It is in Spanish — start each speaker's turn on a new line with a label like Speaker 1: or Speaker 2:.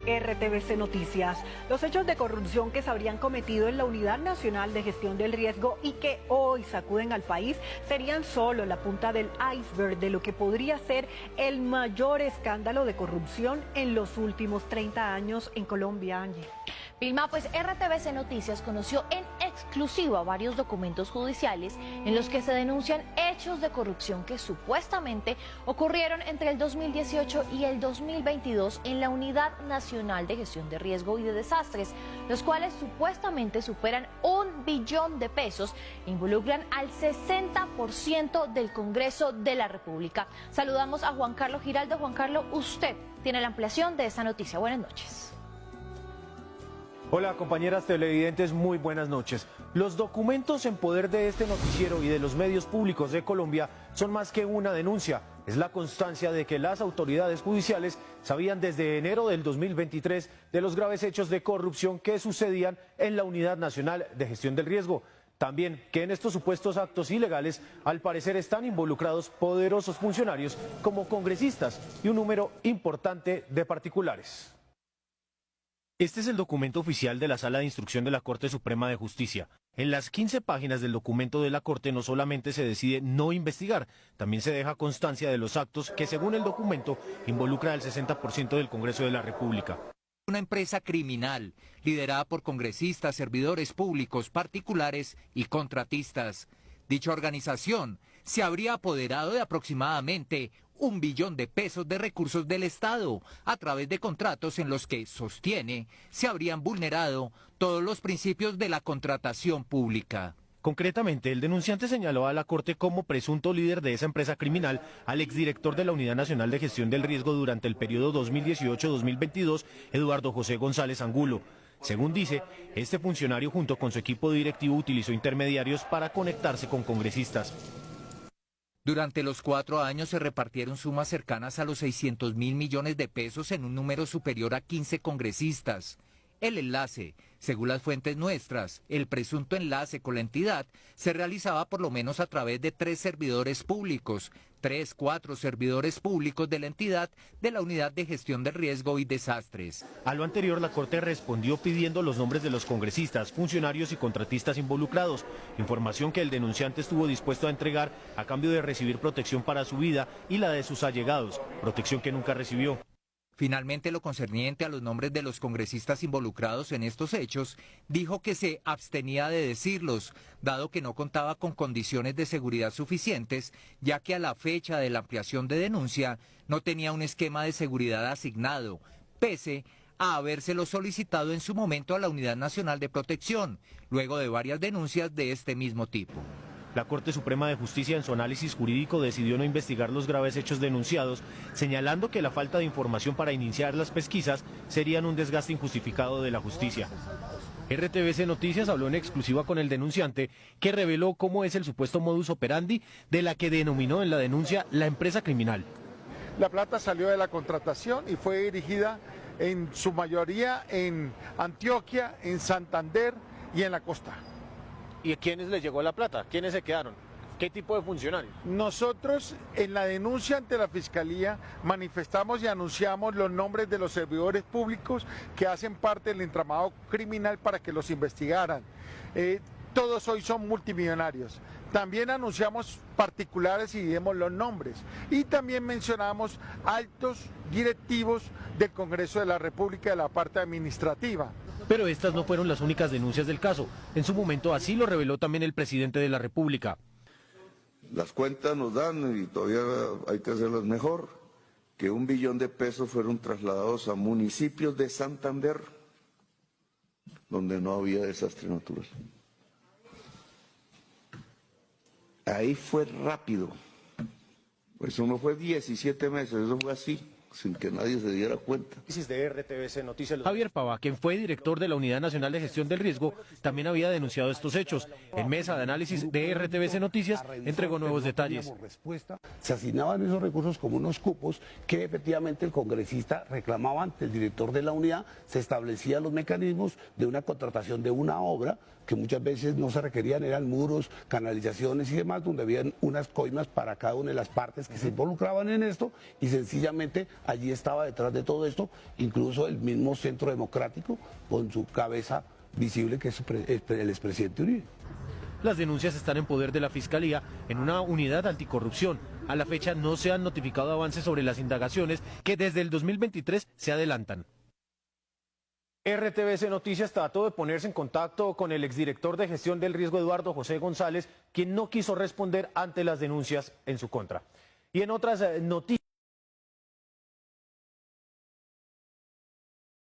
Speaker 1: RTVC Noticias. Los hechos de corrupción que se habrían cometido en la Unidad Nacional de Gestión del Riesgo y que hoy sacuden al país serían solo la punta del iceberg de lo que podría ser el mayor escándalo de corrupción en los últimos 30 años en Colombia, Angie.
Speaker 2: Vilma, pues RTVC Noticias conoció en exclusiva varios documentos judiciales en los que se denuncian hechos de corrupción que supuestamente ocurrieron entre el 2018 y el 2022 en la Unidad Nacional de Gestión de Riesgo y de Desastres, los cuales supuestamente superan $1 billón e involucran al 60% del Congreso de la República. Saludamos a Juan Carlos Giraldo. Juan Carlos, usted tiene la ampliación de esta noticia. Buenas noches.
Speaker 3: Hola compañeras televidentes, muy buenas noches. Los documentos en poder de este noticiero y de los medios públicos de Colombia son más que una denuncia. Es la constancia de que las autoridades judiciales sabían desde enero del 2023 de los graves hechos de corrupción que sucedían en la Unidad Nacional de Gestión del Riesgo. También que en estos supuestos actos ilegales al parecer están involucrados poderosos funcionarios como congresistas y un número importante de particulares. Este es el documento oficial de la Sala de Instrucción de la Corte Suprema de Justicia. En las 15 páginas del documento de la Corte no solamente se decide no investigar, también se deja constancia de los actos que, según el documento, involucra al 60% del Congreso de la República.
Speaker 4: Una empresa criminal, liderada por congresistas, servidores públicos, particulares y contratistas. Dicha organización se habría apoderado de aproximadamente $1 billón de recursos del Estado a través de contratos en los que, sostiene, se habrían vulnerado todos los principios de la contratación pública.
Speaker 3: Concretamente, el denunciante señaló a la Corte como presunto líder de esa empresa criminal al exdirector de la Unidad Nacional de Gestión del Riesgo durante el periodo 2018-2022, Eduardo José González Angulo. Según dice, este funcionario junto con su equipo directivo utilizó intermediarios para conectarse con congresistas.
Speaker 4: Durante los 4 años se repartieron sumas cercanas a los 600.000 millones de pesos en un número superior a 15 congresistas. El enlace, según las fuentes nuestras, el presunto enlace con la entidad se realizaba por lo menos a través de 3 servidores públicos, 4 servidores públicos de la entidad de la Unidad de Gestión de Riesgo y Desastres.
Speaker 3: A lo anterior, la Corte respondió pidiendo los nombres de los congresistas, funcionarios y contratistas involucrados, información que el denunciante estuvo dispuesto a entregar a cambio de recibir protección para su vida y la de sus allegados, protección que nunca recibió.
Speaker 4: Finalmente, lo concerniente a los nombres de los congresistas involucrados en estos hechos, dijo que se abstenía de decirlos, dado que no contaba con condiciones de seguridad suficientes, ya que a la fecha de la ampliación de denuncia no tenía un esquema de seguridad asignado, pese a habérselo solicitado en su momento a la Unidad Nacional de Protección, luego de varias denuncias de este mismo tipo.
Speaker 3: La Corte Suprema de Justicia en su análisis jurídico decidió no investigar los graves hechos denunciados, señalando que la falta de información para iniciar las pesquisas serían un desgaste injustificado de la justicia. RTVC Noticias habló en exclusiva con el denunciante, que reveló cómo es el supuesto modus operandi de la que denominó en la denuncia la empresa criminal.
Speaker 5: La plata salió de la contratación y fue dirigida en su mayoría en Antioquia, en Santander y en la costa.
Speaker 3: ¿Y a quiénes les llegó la plata? ¿Quiénes se quedaron? ¿Qué tipo de funcionarios?
Speaker 5: Nosotros en la denuncia ante la Fiscalía manifestamos y anunciamos los nombres de los servidores públicos que hacen parte del entramado criminal para que los investigaran. Todos hoy son multimillonarios. También anunciamos particulares y dimos los nombres. Y también mencionamos altos directivos del Congreso de la República de la parte administrativa.
Speaker 3: Pero estas no fueron las únicas denuncias del caso. En su momento así lo reveló también el presidente de la República.
Speaker 6: Las cuentas nos dan, y todavía hay que hacerlas mejor, que $1 billón fueron trasladados a municipios de Santander, donde no había desastre natural. Ahí fue rápido. Eso no fue 17 meses, eso fue así, sin que nadie se diera cuenta.
Speaker 3: De RTVC Noticias. Javier Pava, quien fue director de la Unidad Nacional de Gestión del Riesgo, también había denunciado estos hechos. En mesa de análisis de RTVC Noticias entregó nuevos detalles.
Speaker 7: Se asignaban esos recursos como unos cupos que efectivamente el congresista reclamaba ante el director de la unidad. Se establecían los mecanismos de una contratación de una obra que muchas veces no se requerían, eran muros, canalizaciones y demás, donde habían unas coimas para cada una de las partes que se involucraban en esto y sencillamente allí estaba detrás de todo esto, incluso el mismo Centro Democrático, con su cabeza visible, que es el expresidente Uribe.
Speaker 3: Las denuncias están en poder de la Fiscalía en una unidad anticorrupción. A la fecha no se han notificado avances sobre las indagaciones que desde el 2023 se adelantan. RTBC Noticias trató de ponerse en contacto con el exdirector de gestión del riesgo Eduardo José González, quien no quiso responder ante las denuncias en su contra. Y en otras noticias.